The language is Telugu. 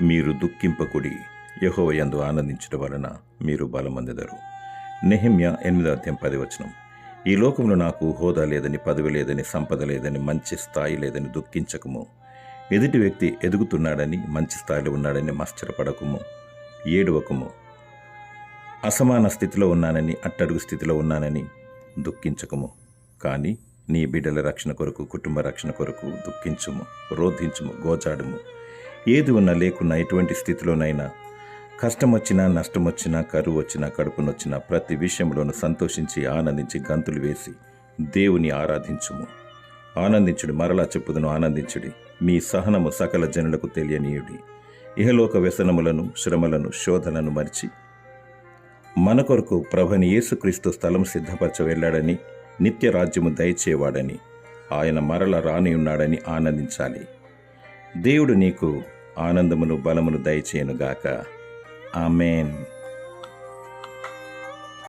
మీరు దుఃఖింపకుడి, యెహోవా యందు ఆనందించడం వలన మీరు బలమొందెదరు. నెహెమ్యా 8:10. ఈ లోకంలో నాకు హోదా లేదని, పదవి లేదని, సంపద లేదని, మంచి స్థాయి లేదని దుఃఖించకము. ఎదుటి వ్యక్తి ఎదుగుతున్నాడని, మంచి స్థాయిలో ఉన్నాడని మత్సరపడకము, ఏడవకము. అసమాన స్థితిలో ఉన్నానని, అట్టడుగు స్థితిలో ఉన్నానని దుఃఖించకము. కానీ నీ బిడ్డల రక్షణ కొరకు, కుటుంబ రక్షణ కొరకు దుఃఖించుము, రోధించుము, గోజాడుము. ఏది ఉన్నా లేకున్నా, ఎటువంటి స్థితిలోనైనా, కష్టం వచ్చినా, నష్టం వచ్చినా, కరువు వచ్చినా, కడుపు నొచ్చినా, ప్రతి విషయంలోనూ సంతోషించి, ఆనందించి, గంతులు వేసి దేవుని ఆరాధించుము. ఆనందించుడి, మరలా చెప్పుదును, ఆనందించుడి. మీ సహనము సకల జనులకు తెలియనీయుడి. ఇహలోక వ్యసనములను, శ్రమలను, శోధనను మరిచి మన కొరకు ప్రభుని యేసుక్రీస్తు స్థలం సిద్ధపరచ వెళ్ళాడని, నిత్య రాజ్యము దయచేవాడని, ఆయన మరల రానియున్నాడని ఆనందించాలి. దేవుడు నీకు ఆనందమును, బలమును దయచేయునుగాక. ఆమేన్.